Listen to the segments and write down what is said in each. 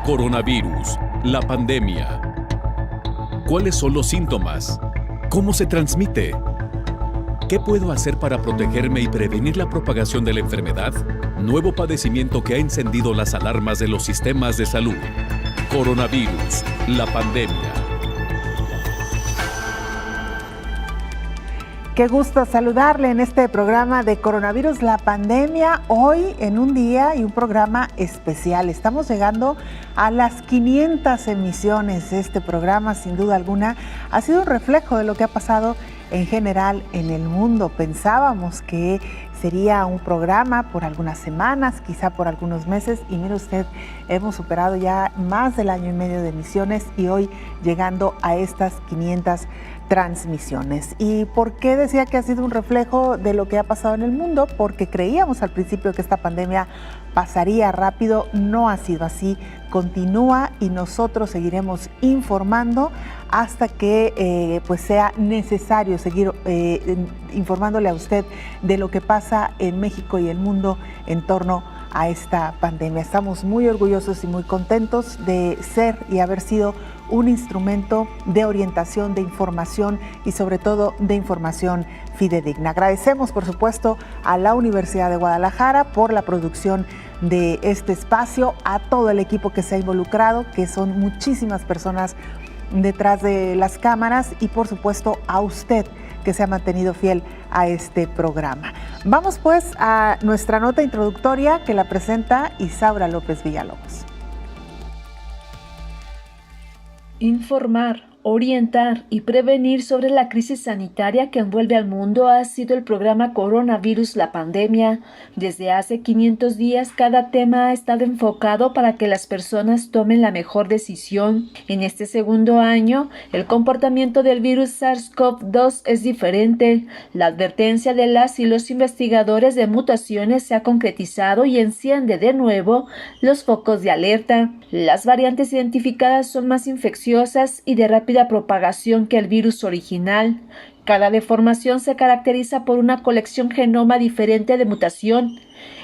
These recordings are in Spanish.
Coronavirus, la pandemia. ¿Cuáles son los síntomas? ¿Cómo se transmite? ¿Qué puedo hacer para protegerme y prevenir la propagación de la enfermedad? Nuevo padecimiento que ha encendido las alarmas de los sistemas de salud. Coronavirus, la pandemia. Qué gusto saludarle en este programa de Coronavirus, la pandemia, hoy en un día y un programa especial. Estamos llegando a las 500 emisiones. Este programa, sin duda alguna, ha sido un reflejo de lo que ha pasado en general en el mundo. Pensábamos que sería un programa por algunas semanas, quizá por algunos meses, y mire usted, hemos superado ya más del año y medio de emisiones y hoy llegando a estas 500 transmisiones. ¿Y por qué decía que ha sido un reflejo de lo que ha pasado en el mundo? Porque creíamos al principio que esta pandemia pasaría rápido. No ha sido así, continúa y nosotros seguiremos informando hasta que pues sea necesario seguir informándole a usted de lo que pasa en México y el mundo en torno a esta pandemia. Estamos muy orgullosos y muy contentos de ser y haber sido un instrumento de orientación, de información y sobre todo de información fidedigna. Agradecemos, por supuesto, a la Universidad de Guadalajara por la producción de este espacio, a todo el equipo que se ha involucrado, que son muchísimas personas detrás de las cámaras, y por supuesto a usted que se ha mantenido fiel a este programa. Vamos pues a nuestra nota introductoria que la presenta Isaura López Villalobos. Informar, orientar y prevenir sobre la crisis sanitaria que envuelve al mundo ha sido el programa Coronavirus, la pandemia. Desde hace 500 días, cada tema ha estado enfocado para que las personas tomen la mejor decisión. En este segundo año, el comportamiento del virus SARS-CoV-2 es diferente. La advertencia de las y los investigadores de mutaciones se ha concretizado y enciende de nuevo los focos de alerta. Las variantes identificadas son más infecciosas y de rápida propagación que el virus original. Cada deformación se caracteriza por una colección genoma diferente de mutación.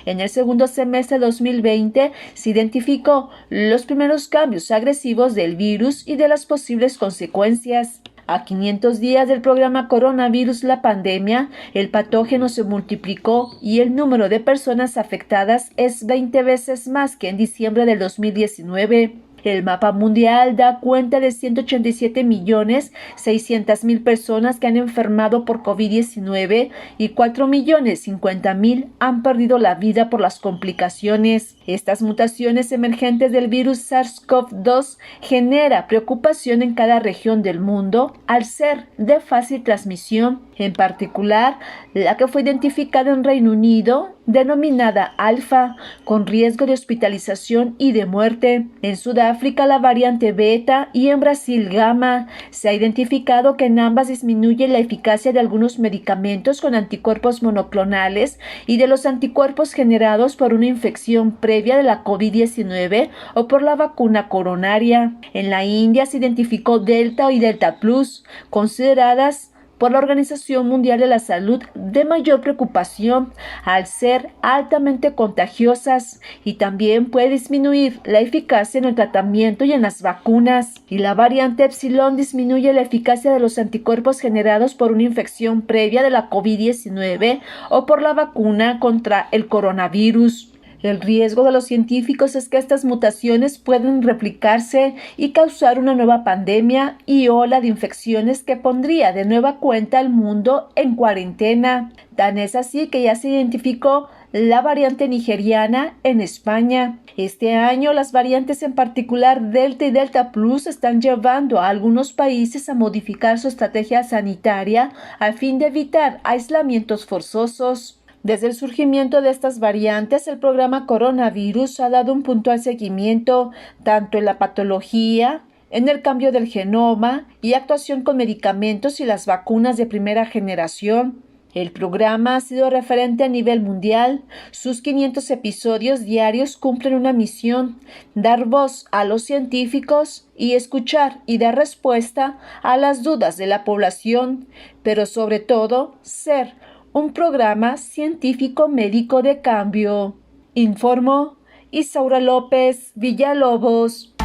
En el segundo semestre de 2020 se identificó los primeros cambios agresivos del virus y de las posibles consecuencias. A 500 días del programa Coronavirus, la pandemia, el patógeno se multiplicó y el número de personas afectadas es 20 veces más que en diciembre del 2019. El mapa mundial da cuenta de 187.600.000 personas que han enfermado por COVID-19 y 4.050.000 han perdido la vida por las complicaciones. Estas mutaciones emergentes del virus SARS-CoV-2 genera preocupación en cada región del mundo al ser de fácil transmisión, en particular la que fue identificada en Reino Unido, denominada alfa, con riesgo de hospitalización y de muerte. En Sudáfrica la variante beta y en Brasil gamma. Se ha identificado que en ambas disminuye la eficacia de algunos medicamentos con anticuerpos monoclonales y de los anticuerpos generados por una infección previa de la COVID-19 o por la vacuna coronaria. En la India se identificó Delta y Delta Plus, consideradas por la Organización Mundial de la Salud de mayor preocupación al ser altamente contagiosas, y también puede disminuir la eficacia en el tratamiento y en las vacunas. Y la variante Epsilon disminuye la eficacia de los anticuerpos generados por una infección previa de la COVID-19 o por la vacuna contra el coronavirus. El riesgo de los científicos es que estas mutaciones pueden replicarse y causar una nueva pandemia y ola de infecciones que pondría de nueva cuenta al mundo en cuarentena. Tan es así que ya se identificó la variante nigeriana en España. Este año las variantes, en particular Delta y Delta Plus, están llevando a algunos países a modificar su estrategia sanitaria a fin de evitar aislamientos forzosos. Desde el surgimiento de estas variantes, el programa Coronavirus ha dado un puntual seguimiento tanto en la patología, en el cambio del genoma y actuación con medicamentos y las vacunas de primera generación. El programa ha sido referente a nivel mundial. Sus 500 episodios diarios cumplen una misión: dar voz a los científicos y escuchar y dar respuesta a las dudas de la población, pero sobre todo ser un programa científico médico de cambio. Informó Isaura López Villalobos.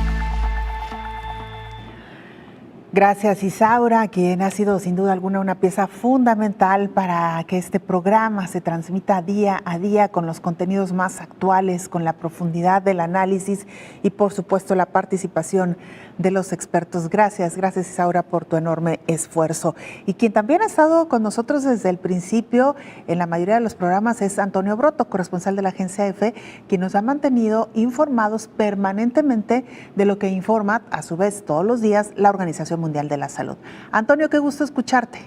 Gracias, Isaura, quien ha sido sin duda alguna una pieza fundamental para que este programa se transmita día a día con los contenidos más actuales, con la profundidad del análisis y por supuesto la participación de los expertos. Gracias, Isaura, por tu enorme esfuerzo. Y quien también ha estado con nosotros desde el principio en la mayoría de los programas es Antonio Broto, corresponsal de la agencia EFE, quien nos ha mantenido informados permanentemente de lo que informa a su vez todos los días la Organización Mundial de la Salud. Antonio, qué gusto escucharte.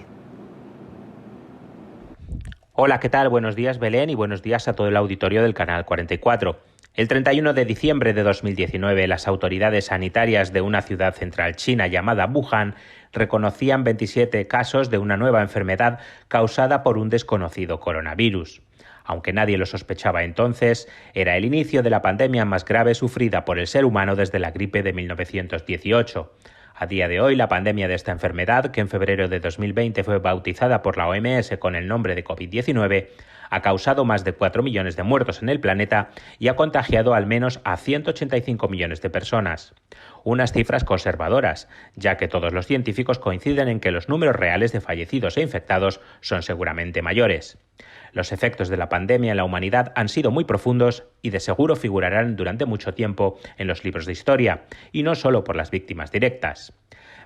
Hola, ¿qué tal? Buenos días, Belén, y buenos días a todo el auditorio del Canal 44. El 31 de diciembre de 2019, las autoridades sanitarias de una ciudad central china llamada Wuhan reconocían 27 casos de una nueva enfermedad causada por un desconocido coronavirus. Aunque nadie lo sospechaba entonces, era el inicio de la pandemia más grave sufrida por el ser humano desde la gripe de 1918. A día de hoy, la pandemia de esta enfermedad, que en febrero de 2020 fue bautizada por la OMS con el nombre de COVID-19, ha causado más de 4 millones de muertos en el planeta y ha contagiado al menos a 185 millones de personas. Unas cifras conservadoras, ya que todos los científicos coinciden en que los números reales de fallecidos e infectados son seguramente mayores. Los efectos de la pandemia en la humanidad han sido muy profundos y de seguro figurarán durante mucho tiempo en los libros de historia, y no solo por las víctimas directas.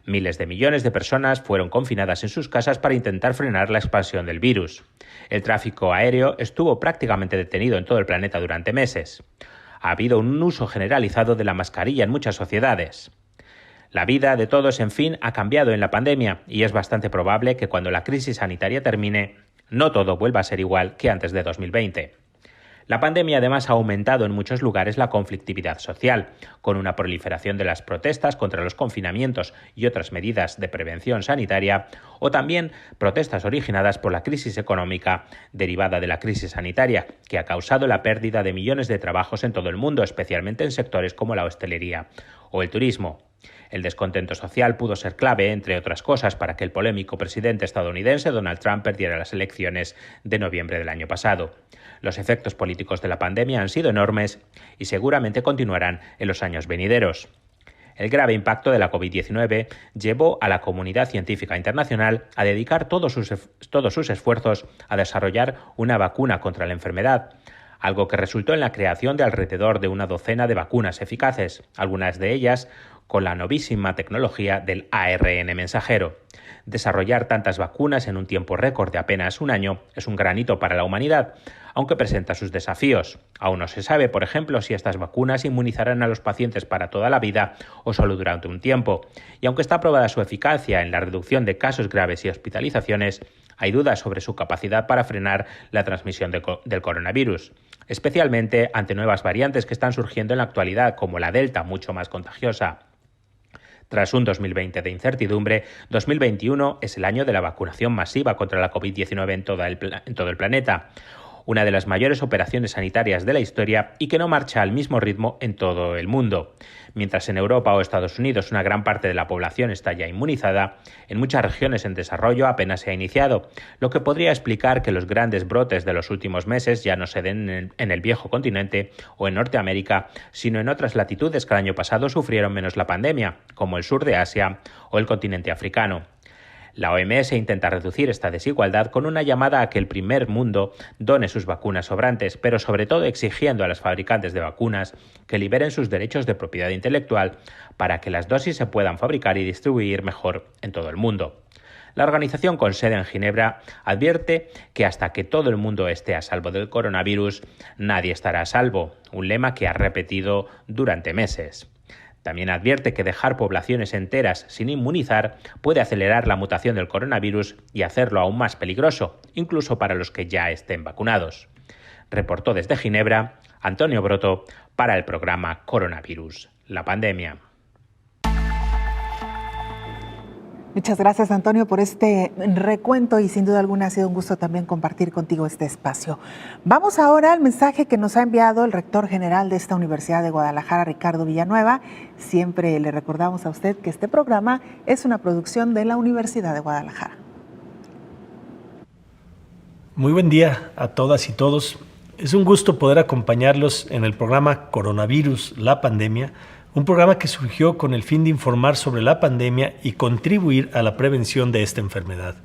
Miles de millones de personas fueron confinadas en sus casas para intentar frenar la expansión del virus. El tráfico aéreo estuvo prácticamente detenido en todo el planeta durante meses. Ha habido un uso generalizado de la mascarilla en muchas sociedades. La vida de todos, en fin, ha cambiado en la pandemia y es bastante probable que cuando la crisis sanitaria termine, no todo vuelva a ser igual que antes de 2020. La pandemia además ha aumentado en muchos lugares la conflictividad social, con una proliferación de las protestas contra los confinamientos y otras medidas de prevención sanitaria, o también protestas originadas por la crisis económica derivada de la crisis sanitaria, que ha causado la pérdida de millones de trabajos en todo el mundo, especialmente en sectores como la hostelería o el turismo. El descontento social pudo ser clave, entre otras cosas, para que el polémico presidente estadounidense Donald Trump perdiera las elecciones de noviembre del año pasado. Los efectos políticos de la pandemia han sido enormes y seguramente continuarán en los años venideros. El grave impacto de la COVID-19 llevó a la comunidad científica internacional a dedicar todos sus esfuerzos a desarrollar una vacuna contra la enfermedad, algo que resultó en la creación de alrededor de una docena de vacunas eficaces, algunas de ellas con la novísima tecnología del ARN mensajero. Desarrollar tantas vacunas en un tiempo récord de apenas un año es un gran hito para la humanidad, aunque presenta sus desafíos. Aún no se sabe, por ejemplo, si estas vacunas inmunizarán a los pacientes para toda la vida o solo durante un tiempo. Y aunque está probada su eficacia en la reducción de casos graves y hospitalizaciones, hay dudas sobre su capacidad para frenar la transmisión del coronavirus, especialmente ante nuevas variantes que están surgiendo en la actualidad, como la Delta, mucho más contagiosa. Tras un 2020 de incertidumbre, 2021 es el año de la vacunación masiva contra la COVID-19 en todo el planeta, una de las mayores operaciones sanitarias de la historia y que no marcha al mismo ritmo en todo el mundo. Mientras en Europa o Estados Unidos una gran parte de la población está ya inmunizada, en muchas regiones en desarrollo apenas se ha iniciado, lo que podría explicar que los grandes brotes de los últimos meses ya no se den en el viejo continente o en Norteamérica, sino en otras latitudes que el año pasado sufrieron menos la pandemia, como el sur de Asia o el continente africano. La OMS intenta reducir esta desigualdad con una llamada a que el primer mundo done sus vacunas sobrantes, pero sobre todo exigiendo a los fabricantes de vacunas que liberen sus derechos de propiedad intelectual para que las dosis se puedan fabricar y distribuir mejor en todo el mundo. La organización con sede en Ginebra advierte que hasta que todo el mundo esté a salvo del coronavirus, nadie estará a salvo, un lema que ha repetido durante meses. También advierte que dejar poblaciones enteras sin inmunizar puede acelerar la mutación del coronavirus y hacerlo aún más peligroso, incluso para los que ya estén vacunados. Reportó desde Ginebra Antonio Broto para el programa Coronavirus, la pandemia. Muchas gracias, Antonio, por este recuento y sin duda alguna ha sido un gusto también compartir contigo este espacio. Vamos ahora al mensaje que nos ha enviado el rector general de esta Universidad de Guadalajara, Ricardo Villanueva. Siempre le recordamos a usted que este programa es una producción de la Universidad de Guadalajara. Muy buen día a todas y todos. Es un gusto poder acompañarlos en el programa Coronavirus, la pandemia, un programa que surgió con el fin de informar sobre la pandemia y contribuir a la prevención de esta enfermedad.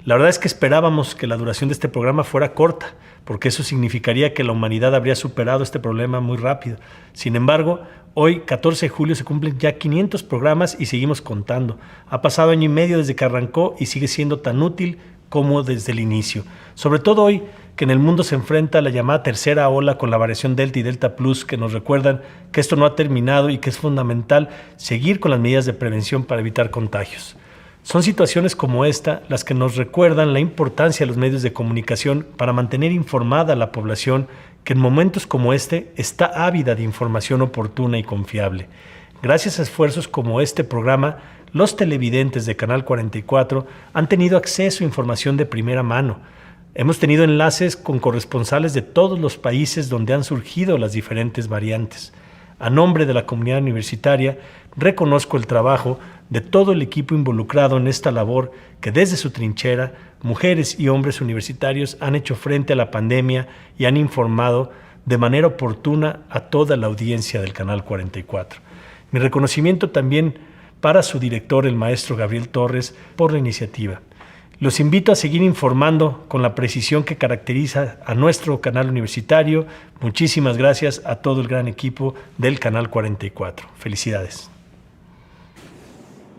La verdad es que esperábamos que la duración de este programa fuera corta, porque eso significaría que la humanidad habría superado este problema muy rápido. Sin embargo, hoy, 14 de julio, se cumplen ya 500 programas y seguimos contando. Ha pasado año y medio desde que arrancó y sigue siendo tan útil como desde el inicio. Sobre todo hoy, que en el mundo se enfrenta a la llamada tercera ola con la variación Delta y Delta Plus, que nos recuerdan que esto no ha terminado y que es fundamental seguir con las medidas de prevención para evitar contagios. Son situaciones como esta las que nos recuerdan la importancia de los medios de comunicación para mantener informada a la población que en momentos como este está ávida de información oportuna y confiable. Gracias a esfuerzos como este programa, los televidentes de Canal 44 han tenido acceso a información de primera mano. Hemos tenido enlaces con corresponsales de todos los países donde han surgido las diferentes variantes. A nombre de la comunidad universitaria, reconozco el trabajo de todo el equipo involucrado en esta labor que desde su trinchera, mujeres y hombres universitarios han hecho frente a la pandemia y han informado de manera oportuna a toda la audiencia del Canal 44. Mi reconocimiento también para su director, el maestro Gabriel Torres, por la iniciativa. Los invito a seguir informando con la precisión que caracteriza a nuestro canal universitario. Muchísimas gracias a todo el gran equipo del Canal 44. Felicidades.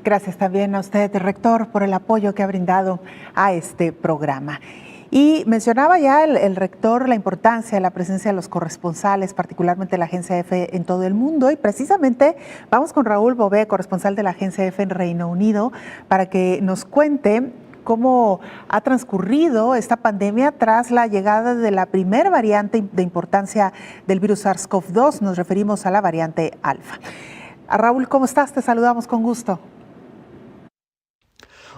Gracias también a usted, rector, por el apoyo que ha brindado a este programa. Y mencionaba ya el rector la importancia de la presencia de los corresponsales, particularmente la Agencia EFE en todo el mundo. Y precisamente vamos con Raúl Bové, corresponsal de la Agencia EFE en Reino Unido, para que nos cuente cómo ha transcurrido esta pandemia tras la llegada de la primera variante de importancia del virus SARS-CoV-2. Nos referimos a la variante alfa. Raúl, ¿cómo estás? Te saludamos con gusto.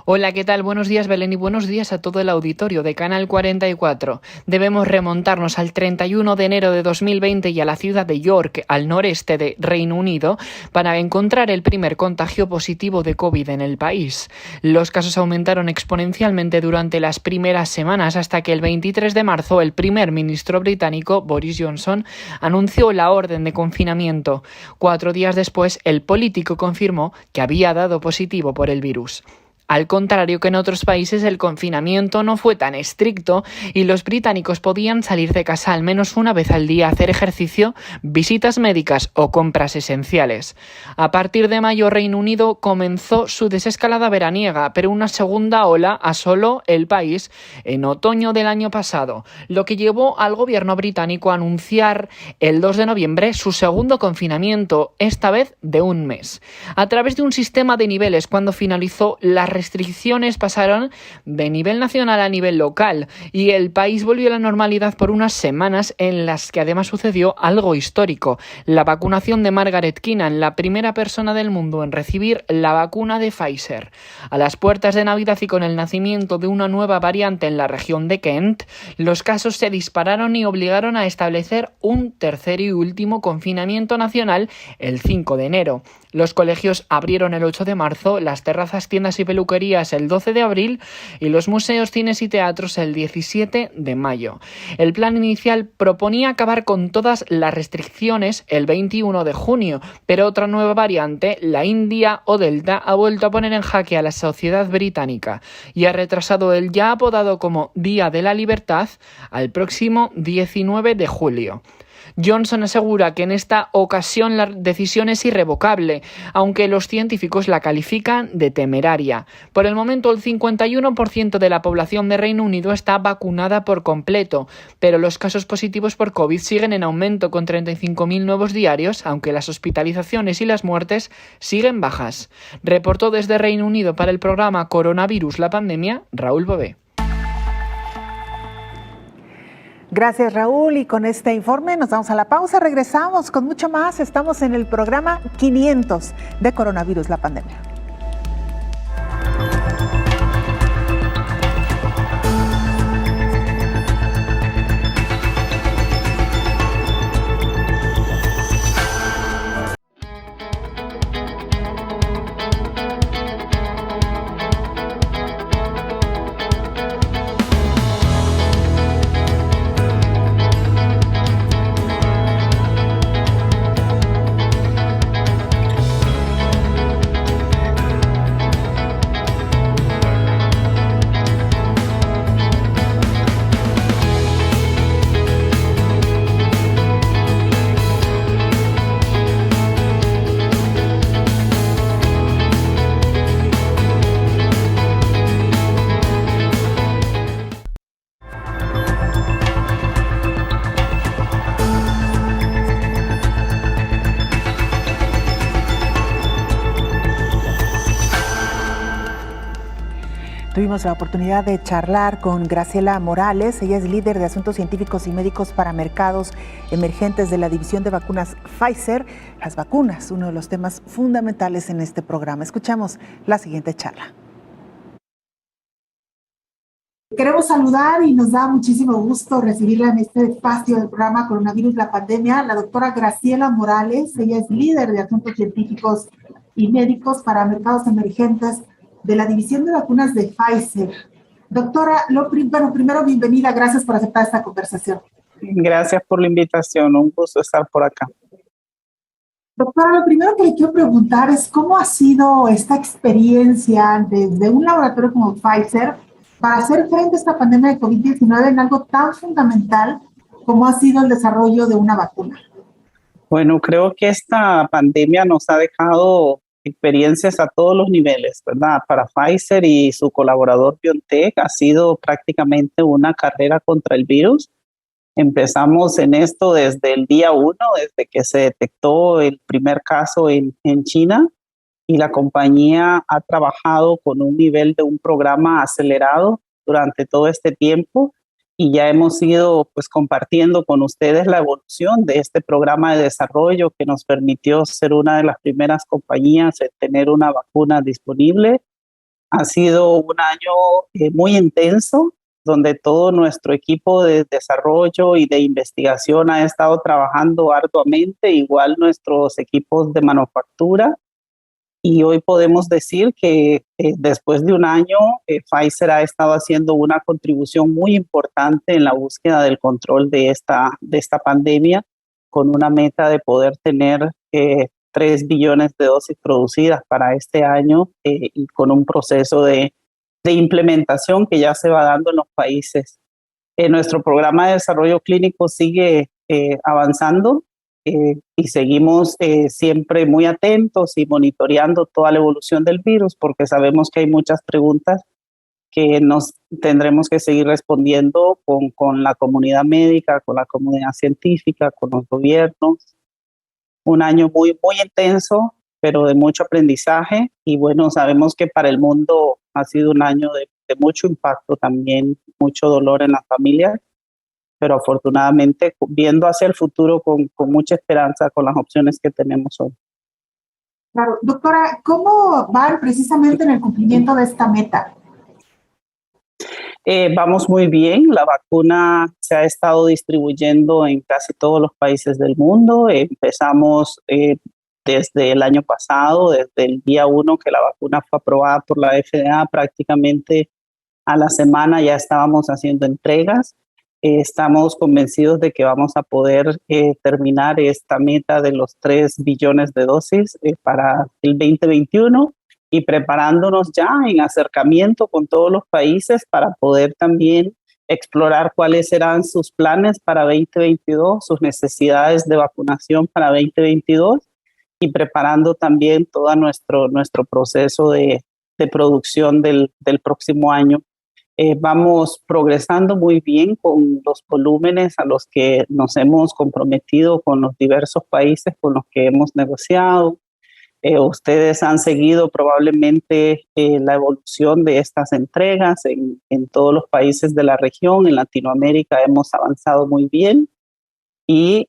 Hola, ¿qué tal? Buenos días, Belén, y buenos días a todo el auditorio de Canal 44. Debemos remontarnos al 31 de enero de 2020 y a la ciudad de York, al noreste de Reino Unido, para encontrar el primer contagio positivo de COVID en el país. Los casos aumentaron exponencialmente durante las primeras semanas hasta que el 23 de marzo el primer ministro británico, Boris Johnson, anunció la orden de confinamiento. 4 días después, el político confirmó que había dado positivo por el virus. Al contrario que en otros países, el confinamiento no fue tan estricto y los británicos podían salir de casa al menos una vez al día a hacer ejercicio, visitas médicas o compras esenciales. A partir de mayo, Reino Unido comenzó su desescalada veraniega, pero una segunda ola asoló el país en otoño del año pasado, lo que llevó al gobierno británico a anunciar el 2 de noviembre su segundo confinamiento, esta vez de un mes. A través de un sistema de niveles, cuando finalizó las restricciones pasaron de nivel nacional a nivel local y el país volvió a la normalidad por unas semanas en las que además sucedió algo histórico: la vacunación de Margaret Keenan, la primera persona del mundo en recibir la vacuna de Pfizer. A las puertas de Navidad y con el nacimiento de una nueva variante en la región de Kent, los casos se dispararon y obligaron a establecer un tercer y último confinamiento nacional el 5 de enero. Los colegios abrieron el 8 de marzo, las terrazas, tiendas y peluquerías el 12 de abril y los museos, cines y teatros el 17 de mayo. El plan inicial proponía acabar con todas las restricciones el 21 de junio, pero otra nueva variante, la India o Delta, ha vuelto a poner en jaque a la sociedad británica y ha retrasado el ya apodado como Día de la Libertad al próximo 19 de julio. Johnson asegura que en esta ocasión la decisión es irrevocable, aunque los científicos la califican de temeraria. Por el momento, el 51% de la población de Reino Unido está vacunada por completo, pero los casos positivos por COVID siguen en aumento, con 35.000 nuevos diarios, aunque las hospitalizaciones y las muertes siguen bajas. Reportó desde Reino Unido para el programa Coronavirus, la pandemia, Raúl Bové. Gracias, Raúl, y con este informe nos vamos a la pausa, regresamos con mucho más. Estamos en el programa 500 de Coronavirus, la pandemia. Tuvimos la oportunidad de charlar con Graciela Morales. Ella es líder de Asuntos Científicos y Médicos para Mercados Emergentes de la División de Vacunas Pfizer. Las vacunas, uno de los temas fundamentales en este programa. Escuchamos la siguiente charla. Queremos saludar y nos da muchísimo gusto recibirla en este espacio del programa Coronavirus, la pandemia, la doctora Graciela Morales. Ella es líder de Asuntos Científicos y Médicos para Mercados Emergentes de la División de Vacunas de Pfizer. Doctora, primero bienvenida, gracias por aceptar esta conversación. Gracias por la invitación, un gusto estar por acá. Doctora, lo primero que le quiero preguntar es cómo ha sido esta experiencia desde un laboratorio como Pfizer para hacer frente a esta pandemia de COVID-19 en algo tan fundamental como ha sido el desarrollo de una vacuna. Bueno, creo que esta pandemia nos ha dejado experiencias a todos los niveles, ¿verdad? Para Pfizer y su colaborador BioNTech ha sido prácticamente una carrera contra el virus. Empezamos en esto desde el día 1, desde que se detectó el primer caso en China, y la compañía ha trabajado con un nivel de un programa acelerado durante todo este tiempo y ya hemos ido pues compartiendo con ustedes la evolución de este programa de desarrollo que nos permitió ser una de las primeras compañías en tener una vacuna disponible. Ha sido un año muy intenso, donde todo nuestro equipo de desarrollo y de investigación ha estado trabajando arduamente, igual nuestros equipos de manufactura. Y hoy podemos decir que después de un año, Pfizer ha estado haciendo una contribución muy importante en la búsqueda del control de esta pandemia, con una meta de poder tener 3 billones de dosis producidas para este año y con un proceso de implementación que ya se va dando en los países. Nuestro programa de desarrollo clínico sigue avanzando. Y seguimos siempre muy atentos y monitoreando toda la evolución del virus porque sabemos que hay muchas preguntas que nos tendremos que seguir respondiendo con la comunidad médica, con la comunidad científica, con los gobiernos. Un año muy, muy intenso, pero de mucho aprendizaje y bueno, sabemos que para el mundo ha sido un año de mucho impacto también, mucho dolor en las familias, pero afortunadamente viendo hacia el futuro con mucha esperanza con las opciones que tenemos hoy. Claro, doctora, ¿cómo van precisamente en el cumplimiento de esta meta? Vamos muy bien, la vacuna se ha estado distribuyendo en casi todos los países del mundo. Empezamos desde el año pasado, desde el día 1 que la vacuna fue aprobada por la FDA, prácticamente a la semana ya estábamos haciendo entregas. Estamos convencidos de que vamos a poder terminar esta meta de los 3 billones de dosis para el 2021 y preparándonos ya en acercamiento con todos los países para poder también explorar cuáles serán sus planes para 2022, sus necesidades de vacunación para 2022 y preparando también todo nuestro proceso de producción del próximo año. Vamos progresando muy bien con los volúmenes a los que nos hemos comprometido con los diversos países con los que hemos negociado. Ustedes han seguido probablemente la evolución de estas entregas en todos los países de la región. En Latinoamérica hemos avanzado muy bien y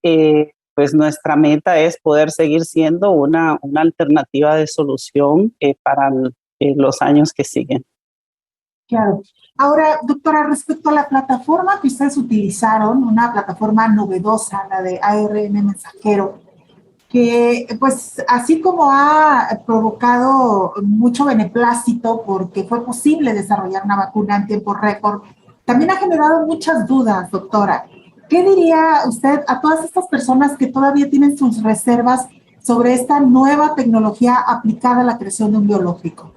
pues nuestra meta es poder seguir siendo una alternativa de solución para los años que siguen. Claro. Ahora, doctora, respecto a la plataforma que ustedes utilizaron, una plataforma novedosa, la de ARN mensajero, que pues así como ha provocado mucho beneplácito porque fue posible desarrollar una vacuna en tiempo récord, también ha generado muchas dudas, doctora. ¿Qué diría usted a todas estas personas que todavía tienen sus reservas sobre esta nueva tecnología aplicada a la creación de un biológico?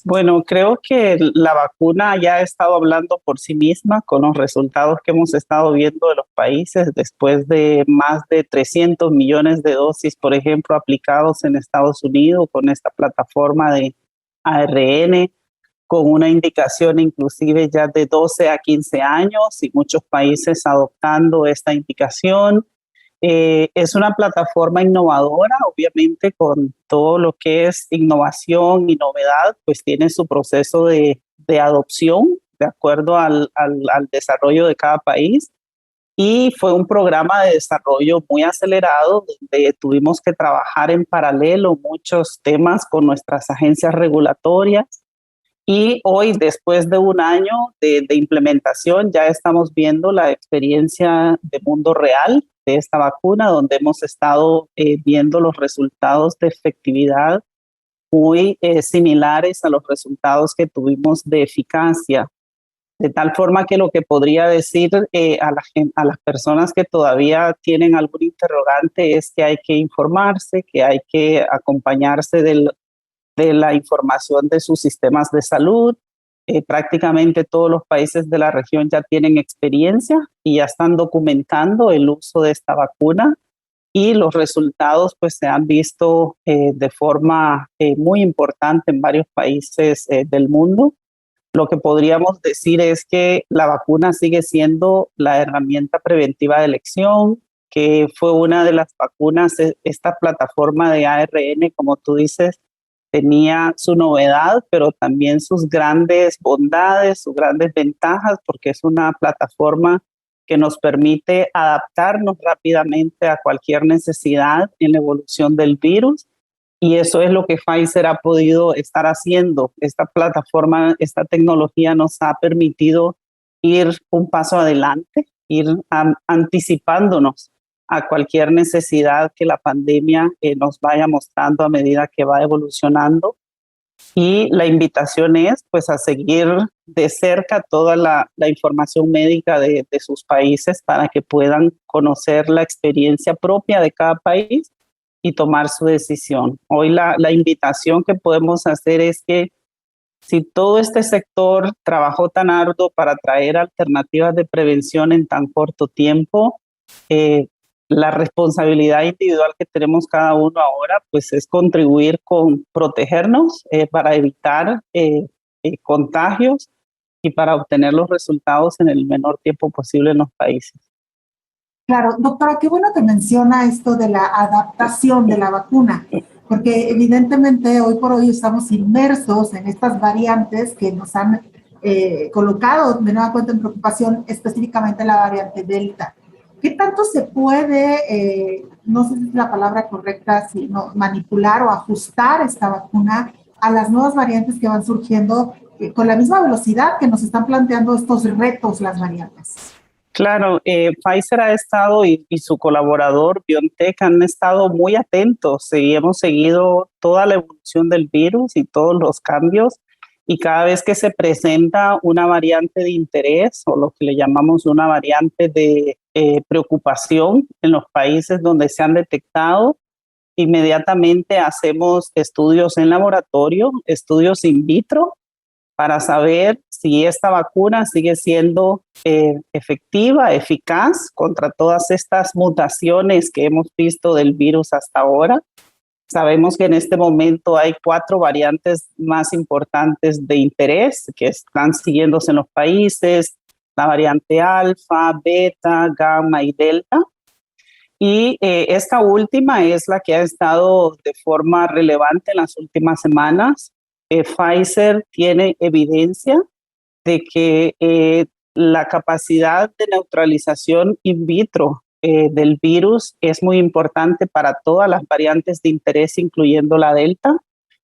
Bueno, creo que la vacuna ya ha estado hablando por sí misma con los resultados que hemos estado viendo de los países después de más de 300 millones de dosis, por ejemplo, aplicados en Estados Unidos con esta plataforma de ARN, con una indicación inclusive ya de 12 a 15 años y muchos países adoptando esta indicación. Es una plataforma innovadora, obviamente con todo lo que es innovación y novedad, pues tiene su proceso de adopción de acuerdo al desarrollo de cada país. Y fue un programa de desarrollo muy acelerado, donde tuvimos que trabajar en paralelo muchos temas con nuestras agencias regulatorias. Y hoy, después de un año de implementación, ya estamos viendo la experiencia de mundo real de esta vacuna, donde hemos estado viendo los resultados de efectividad muy similares a los resultados que tuvimos de eficacia. De tal forma que lo que podría decir a las personas que todavía tienen algún interrogante es que hay que informarse, que hay que acompañarse de la información de sus sistemas de salud. Prácticamente todos los países de la región ya tienen experiencia y ya están documentando el uso de esta vacuna, y los resultados pues se han visto de forma muy importante en varios países del mundo. Lo que podríamos decir es que la vacuna sigue siendo la herramienta preventiva de elección, que fue una de las vacunas. Esta plataforma de ARN, como tú dices, tenía su novedad, pero también sus grandes bondades, sus grandes ventajas, porque es una plataforma que nos permite adaptarnos rápidamente a cualquier necesidad en la evolución del virus. Y eso es lo que Pfizer ha podido estar haciendo. Esta plataforma, esta tecnología nos ha permitido ir un paso adelante, ir anticipándonos a cualquier necesidad que la pandemia nos vaya mostrando a medida que va evolucionando. Y la invitación es pues a seguir de cerca toda la información médica de sus países para que puedan conocer la experiencia propia de cada país y tomar su decisión. Hoy la invitación que podemos hacer es que si todo este sector trabajó tan arduo para traer alternativas de prevención en tan corto tiempo, la responsabilidad individual que tenemos cada uno ahora pues es contribuir con protegernos para evitar contagios y para obtener los resultados en el menor tiempo posible en los países. Claro, doctora, qué bueno que menciona esto de la adaptación de la vacuna, porque evidentemente hoy por hoy estamos inmersos en estas variantes que nos han colocado de nueva cuenta en preocupación, específicamente la variante Delta. ¿Qué tanto se puede, no sé si es la palabra correcta, sino manipular o ajustar esta vacuna a las nuevas variantes que van surgiendo con la misma velocidad que nos están planteando estos retos las variantes? Claro, Pfizer ha estado y su colaborador BioNTech han estado muy atentos y hemos seguido toda la evolución del virus y todos los cambios, y cada vez que se presenta una variante de interés o lo que le llamamos una variante de preocupación en los países donde se han detectado, inmediatamente hacemos estudios en laboratorio, estudios in vitro, para saber si esta vacuna sigue siendo efectiva, eficaz contra todas estas mutaciones que hemos visto del virus hasta ahora. Sabemos que en este momento hay 4 variantes más importantes de interés que están siguiéndose en los países: la variante alfa, beta, gamma y delta. Y esta última es la que ha estado de forma relevante en las últimas semanas. Pfizer tiene evidencia de que la capacidad de neutralización in vitro del virus es muy importante para todas las variantes de interés, incluyendo la Delta.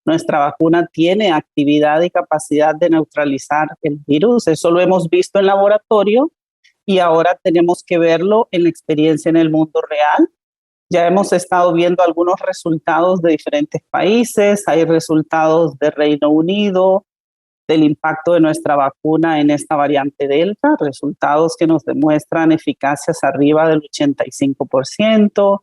Nuestra vacuna tiene actividad y capacidad de neutralizar el virus. Eso lo hemos visto en laboratorio y ahora tenemos que verlo en la experiencia en el mundo real. Ya hemos estado viendo algunos resultados de diferentes países. Hay resultados de Reino Unido, del impacto de nuestra vacuna en esta variante Delta, resultados que nos demuestran eficacias arriba del 85%.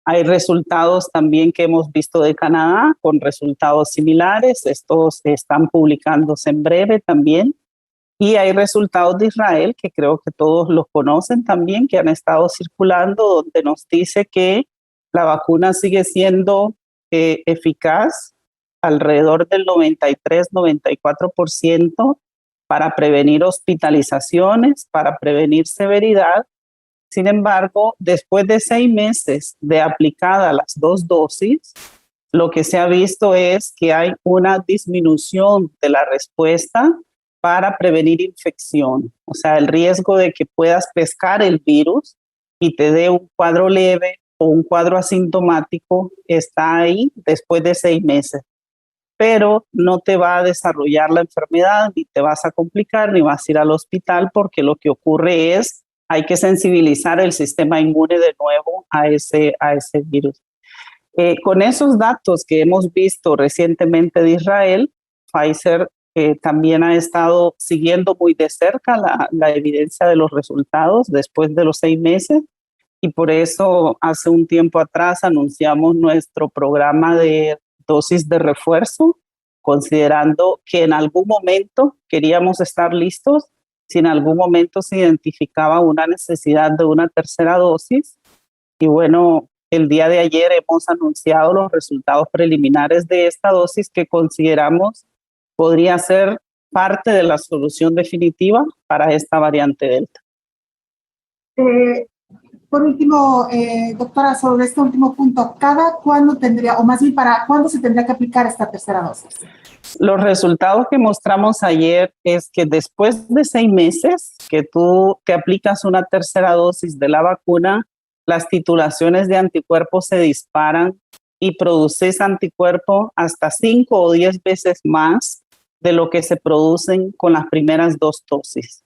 Hay resultados también que hemos visto de Canadá con resultados similares. Estos están publicándose en breve también. Y hay resultados de Israel, que creo que todos los conocen también, que han estado circulando, donde nos dice que la vacuna sigue siendo eficaz alrededor del 93-94% para prevenir hospitalizaciones, para prevenir severidad Sin embargo, después de 6 meses de aplicadas las 2 dosis, lo que se ha visto es que hay una disminución de la respuesta para prevenir infección. O sea, el riesgo de que puedas pescar el virus y te dé un cuadro leve o un cuadro asintomático está ahí después de 6 meses. Pero no te va a desarrollar la enfermedad, ni te vas a complicar, ni vas a ir al hospital, porque lo que ocurre es hay que sensibilizar el sistema inmune de nuevo a ese virus. Con esos datos que hemos visto recientemente de Israel, Pfizer también ha estado siguiendo muy de cerca la evidencia de los resultados después de los 6 meses, y por eso hace un tiempo atrás anunciamos nuestro programa de dosis de refuerzo, considerando que en algún momento queríamos estar listos si en algún momento se identificaba una necesidad de una tercera dosis. Y bueno, el día de ayer hemos anunciado los resultados preliminares de esta dosis que consideramos podría ser parte de la solución definitiva para esta variante Delta. Por último, doctora, sobre este último punto, ¿cada cuándo tendría, o más bien para cuándo se tendría que aplicar esta tercera dosis? Los resultados que mostramos ayer es que después de 6 meses que tú te aplicas una tercera dosis de la vacuna, las titulaciones de anticuerpos se disparan y produces anticuerpos hasta 5 o 10 veces más de lo que se producen con las primeras 2 dosis.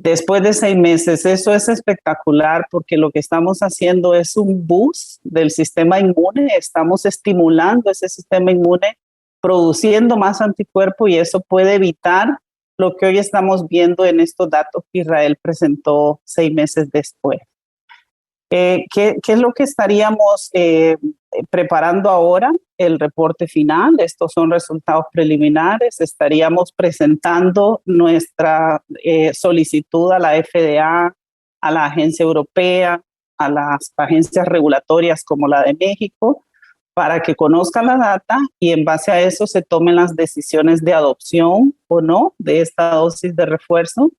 Después de 6 meses, eso es espectacular porque lo que estamos haciendo es un boost del sistema inmune, estamos estimulando ese sistema inmune, produciendo más anticuerpos, y eso puede evitar lo que hoy estamos viendo en estos datos que Israel presentó 6 meses después. ¿Qué es lo que estaríamos preparando ahora? El reporte final. Estos son resultados preliminares. Estaríamos presentando nuestra solicitud a la FDA, a la Agencia Europea, a las agencias regulatorias como la de México, para que conozcan la data y en base a eso se tomen las decisiones de adopción o no de esta dosis de refuerzo,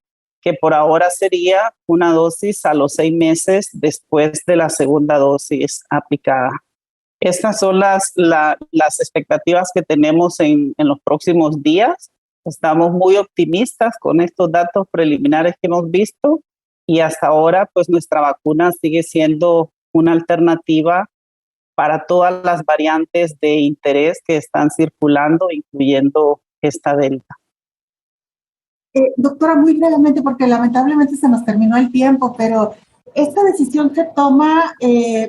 que por ahora sería una dosis a los 6 meses después de la segunda dosis aplicada. Estas son las expectativas que tenemos en los próximos días. Estamos muy optimistas con estos datos preliminares que hemos visto, y hasta ahora pues nuestra vacuna sigue siendo una alternativa para todas las variantes de interés que están circulando, incluyendo esta Delta. Doctora, muy brevemente, porque lamentablemente se nos terminó el tiempo, pero ¿esta decisión se toma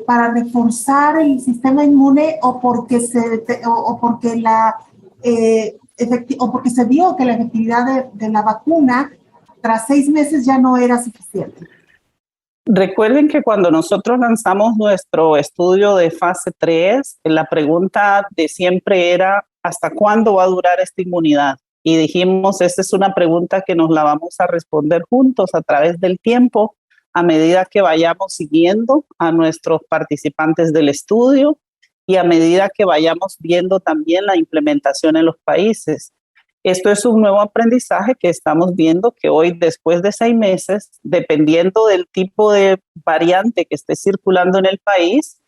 para reforzar el sistema inmune o porque se vio que la efectividad de la vacuna tras 6 meses ya no era suficiente? Recuerden que cuando nosotros lanzamos nuestro estudio de fase 3, la pregunta de siempre era ¿hasta cuándo va a durar esta inmunidad? Y dijimos, esta es una pregunta que nos la vamos a responder juntos a través del tiempo, a medida que vayamos siguiendo a nuestros participantes del estudio y a medida que vayamos viendo también la implementación en los países. Esto es un nuevo aprendizaje que estamos viendo, que hoy, después de 6 meses, dependiendo del tipo de variante que esté circulando en el país,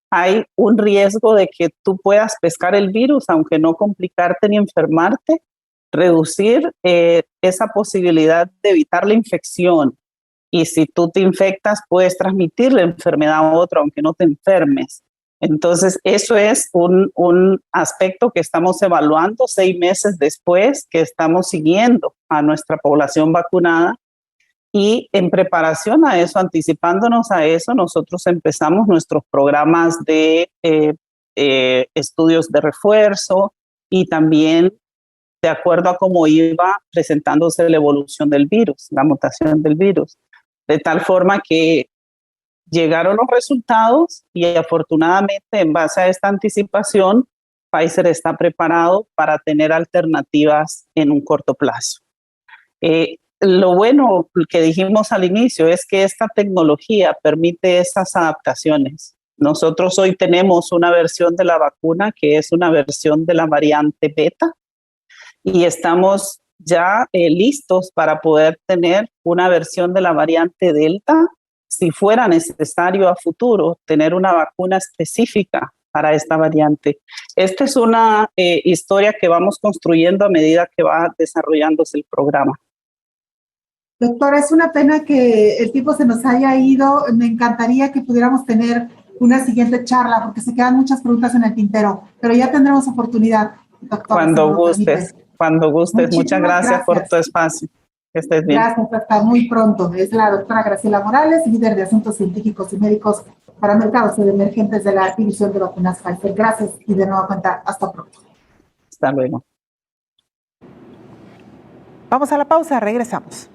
hay un riesgo de que tú puedas pescar el virus, aunque no complicarte ni enfermarte, reducir esa posibilidad de evitar la infección. Y si tú te infectas, puedes transmitir la enfermedad a otro, aunque no te enfermes. Entonces, eso es un aspecto que estamos evaluando 6 meses después que estamos siguiendo a nuestra población vacunada. Y en preparación a eso, anticipándonos a eso, nosotros empezamos nuestros programas de estudios de refuerzo y también de acuerdo a cómo iba presentándose la evolución del virus, la mutación del virus. De tal forma que llegaron los resultados y afortunadamente en base a esta anticipación, Pfizer está preparado para tener alternativas en un corto plazo. Lo bueno que dijimos al inicio es que esta tecnología permite esas adaptaciones. Nosotros hoy tenemos una versión de la vacuna que es una versión de la variante beta y estamos ya listos para poder tener una versión de la variante delta si fuera necesario a futuro, tener una vacuna específica para esta variante. Esta es una historia que vamos construyendo a medida que va desarrollándose el programa. Doctora, es una pena que el tiempo se nos haya ido. Me encantaría que pudiéramos tener una siguiente charla porque se quedan muchas preguntas en el tintero, pero ya tendremos oportunidad, doctora. Cuando gustes, cuando gustes. Muchas gracias por tu espacio. Que estés bien. Gracias, hasta muy pronto. Es la doctora Graciela Morales, líder de Asuntos Científicos y Médicos para Mercados Emergentes de la División de Vacunas Pfizer. Gracias y de nuevo cuenta, hasta pronto. Hasta luego. Vamos a la pausa, regresamos.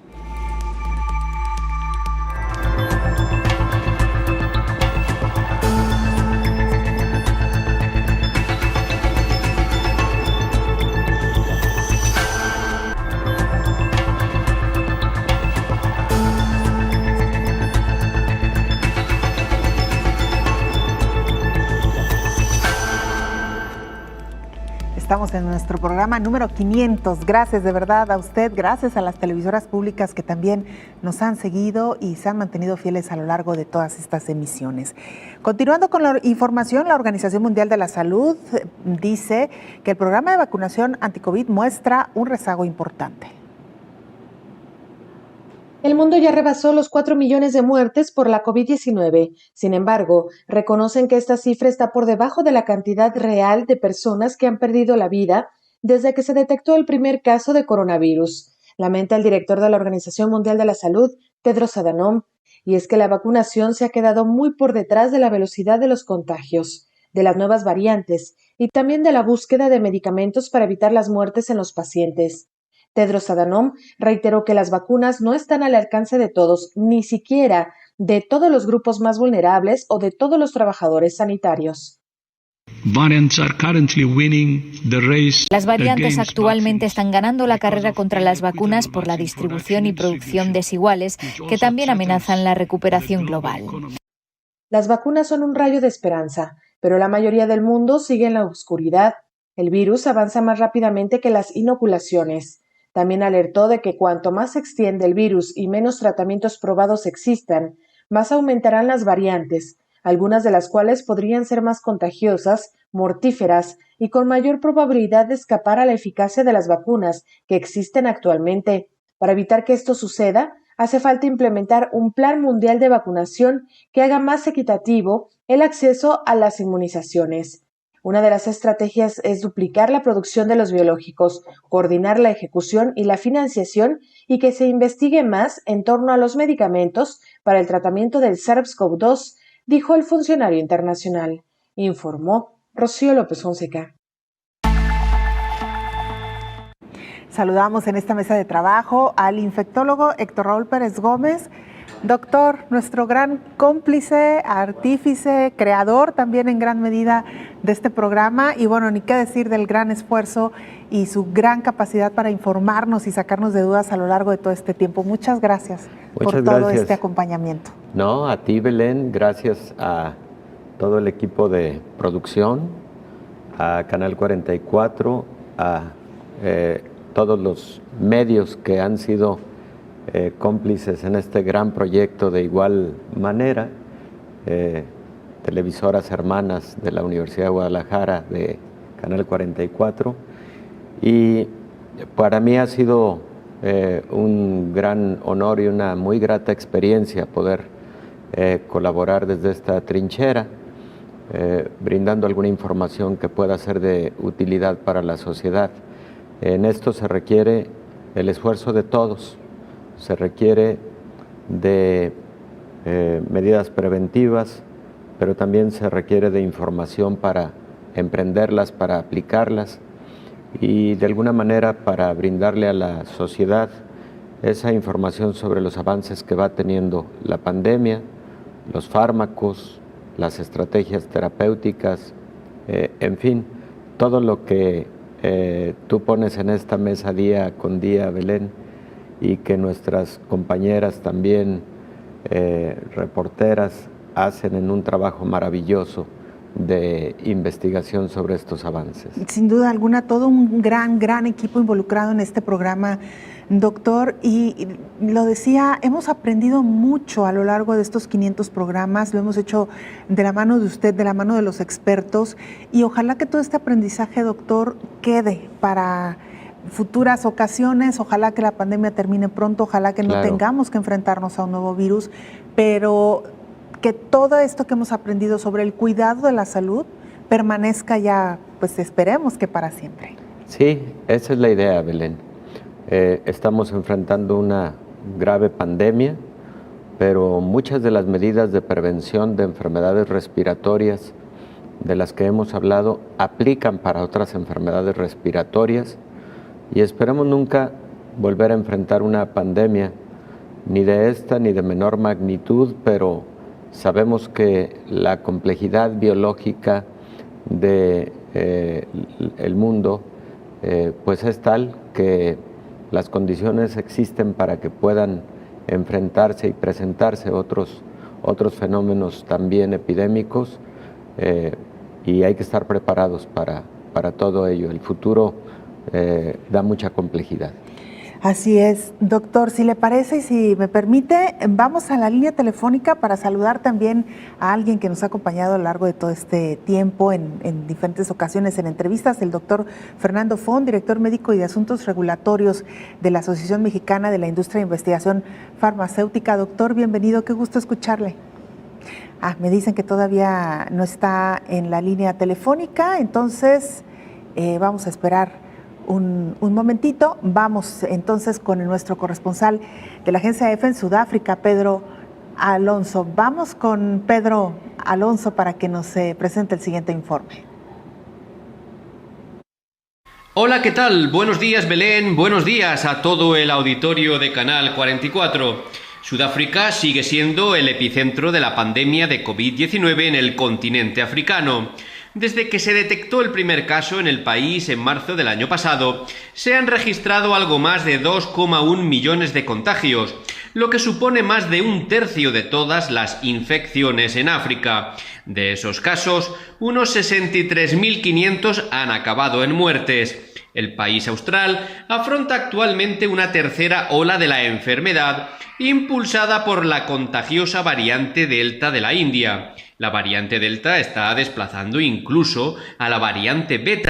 Estamos en nuestro programa número 500. Gracias de verdad a usted, gracias a las televisoras públicas que también nos han seguido y se han mantenido fieles a lo largo de todas estas emisiones. Continuando con la información, la Organización Mundial de la Salud dice que el programa de vacunación anti-COVID muestra un rezago importante. El mundo ya rebasó los 4 millones de muertes por la COVID-19. Sin embargo, reconocen que esta cifra está por debajo de la cantidad real de personas que han perdido la vida desde que se detectó el primer caso de coronavirus. Lamenta el director de la Organización Mundial de la Salud, Tedros Adhanom, y es que la vacunación se ha quedado muy por detrás de la velocidad de los contagios, de las nuevas variantes y también de la búsqueda de medicamentos para evitar las muertes en los pacientes. Tedros Adhanom reiteró que las vacunas no están al alcance de todos, ni siquiera de todos los grupos más vulnerables o de todos los trabajadores sanitarios. Las variantes actualmente están ganando la carrera contra las vacunas por la distribución y producción desiguales que también amenazan la recuperación global. Las vacunas son un rayo de esperanza, pero la mayoría del mundo sigue en la oscuridad. El virus avanza más rápidamente que las inoculaciones. También alertó de que cuanto más se extiende el virus y menos tratamientos probados existan, más aumentarán las variantes, algunas de las cuales podrían ser más contagiosas, mortíferas y con mayor probabilidad de escapar a la eficacia de las vacunas que existen actualmente. Para evitar que esto suceda, hace falta implementar un plan mundial de vacunación que haga más equitativo el acceso a las inmunizaciones. Una de las estrategias es duplicar la producción de los biológicos, coordinar la ejecución y la financiación y que se investigue más en torno a los medicamentos para el tratamiento del SARS-CoV-2, dijo el funcionario internacional, informó Rocío López Fonseca. Saludamos en esta mesa de trabajo al infectólogo Héctor Raúl Pérez Gómez. Doctor, nuestro gran cómplice, artífice, creador también en gran medida de este programa y bueno, ni qué decir del gran esfuerzo y su gran capacidad para informarnos y sacarnos de dudas a lo largo de todo este tiempo. Muchas gracias por todo este acompañamiento. No, a ti Belén, gracias a todo el equipo de producción, a Canal 44, a todos los medios que han sido cómplices en este gran proyecto de igual manera, televisoras hermanas de la Universidad de Guadalajara, de Canal 44, y para mí ha sido un gran honor y una muy grata experiencia poder colaborar desde esta trinchera, brindando alguna información que pueda ser de utilidad para la sociedad. En esto se requiere el esfuerzo de todos. Se requiere de medidas preventivas, pero también se requiere de información para emprenderlas, para aplicarlas y de alguna manera para brindarle a la sociedad esa información sobre los avances que va teniendo la pandemia, los fármacos, las estrategias terapéuticas, en fin, todo lo que tú pones en esta mesa día con día, Belén, y que nuestras compañeras también, reporteras, hacen en un trabajo maravilloso de investigación sobre estos avances. Sin duda alguna, todo un gran equipo involucrado en este programa Doctor, y lo decía, hemos aprendido mucho a lo largo de estos 500 programas, lo hemos hecho de la mano de usted, de la mano de los expertos, y ojalá que todo este aprendizaje, doctor, quede para futuras ocasiones, ojalá que la pandemia termine pronto, ojalá que no tengamos que enfrentarnos a un nuevo virus, pero que todo esto que hemos aprendido sobre el cuidado de la salud permanezca ya, pues esperemos que para siempre. Sí, esa es la idea, Belén. Estamos enfrentando una grave pandemia, pero muchas de las medidas de prevención de enfermedades respiratorias de las que hemos hablado aplican para otras enfermedades respiratorias y esperemos nunca volver a enfrentar una pandemia, ni de esta ni de menor magnitud, pero sabemos que la complejidad biológica del mundo pues es tal que las condiciones existen para que puedan enfrentarse y presentarse otros fenómenos también epidémicos y hay que estar preparados para todo ello. El futuro da mucha complejidad. Así es, doctor, si le parece y si me permite, vamos a la línea telefónica para saludar también a alguien que nos ha acompañado a lo largo de todo este tiempo en diferentes ocasiones en entrevistas, el doctor Fernando Font, director médico y de Asuntos Regulatorios de la Asociación Mexicana de la Industria de Investigación Farmacéutica. Doctor, bienvenido, qué gusto escucharle. Me dicen que todavía no está en la línea telefónica, entonces vamos a esperar un momentito. Vamos entonces con nuestro corresponsal de la agencia EFE en Sudáfrica, Pedro Alonso. Vamos con Pedro Alonso para que nos presente el siguiente informe. Hola, ¿qué tal? Buenos días, Belén. Buenos días a todo el auditorio de Canal 44. Sudáfrica sigue siendo el epicentro de la pandemia de COVID-19 en el continente africano. Desde que se detectó el primer caso en el país en marzo del año pasado, se han registrado algo más de 2,1 millones de contagios, lo que supone más de un tercio de todas las infecciones en África. De esos casos, unos 63.500 han acabado en muertes. El país austral afronta actualmente una tercera ola de la enfermedad, impulsada por la contagiosa variante Delta de la India. La variante Delta está desplazando incluso a la variante Beta,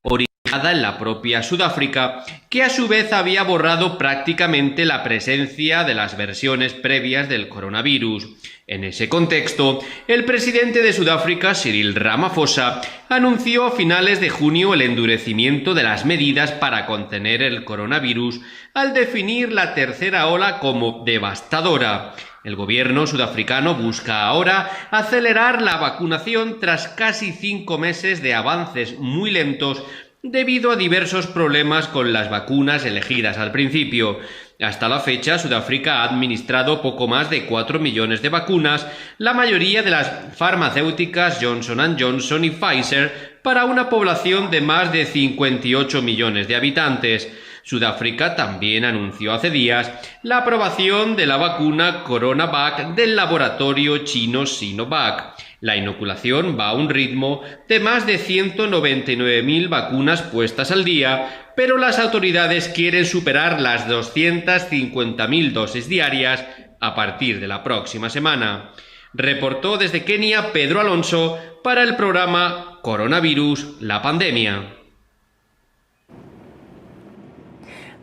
originada en la propia Sudáfrica, que a su vez había borrado prácticamente la presencia de las versiones previas del coronavirus. En ese contexto, el presidente de Sudáfrica, Cyril Ramaphosa, anunció a finales de junio el endurecimiento de las medidas para contener el coronavirus, al definir la tercera ola como devastadora. El gobierno sudafricano busca ahora acelerar la vacunación tras casi 5 meses de avances muy lentos debido a diversos problemas con las vacunas elegidas al principio. Hasta la fecha, Sudáfrica ha administrado poco más de 4 millones de vacunas, la mayoría de las farmacéuticas Johnson & Johnson y Pfizer, para una población de más de 58 millones de habitantes. Sudáfrica también anunció hace días la aprobación de la vacuna CoronaVac del laboratorio chino Sinovac. La inoculación va a un ritmo de más de 199.000 vacunas puestas al día, pero las autoridades quieren superar las 250.000 dosis diarias a partir de la próxima semana. Reportó desde Kenia Pedro Alonso para el programa Coronavirus, la pandemia.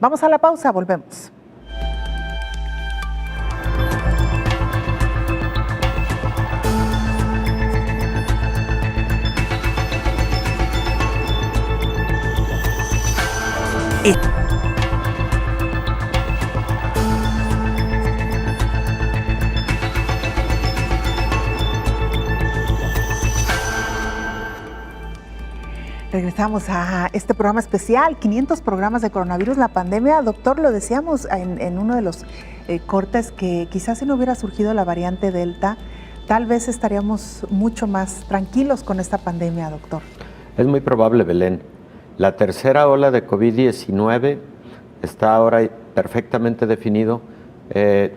Vamos a la pausa, volvemos. Regresamos a este programa especial, 500 programas de coronavirus, la pandemia. Doctor, lo decíamos en uno de los cortes que quizás si no hubiera surgido la variante Delta, tal vez estaríamos mucho más tranquilos con esta pandemia, doctor. Es muy probable, Belén. La tercera ola de COVID-19 está ahora perfectamente definido.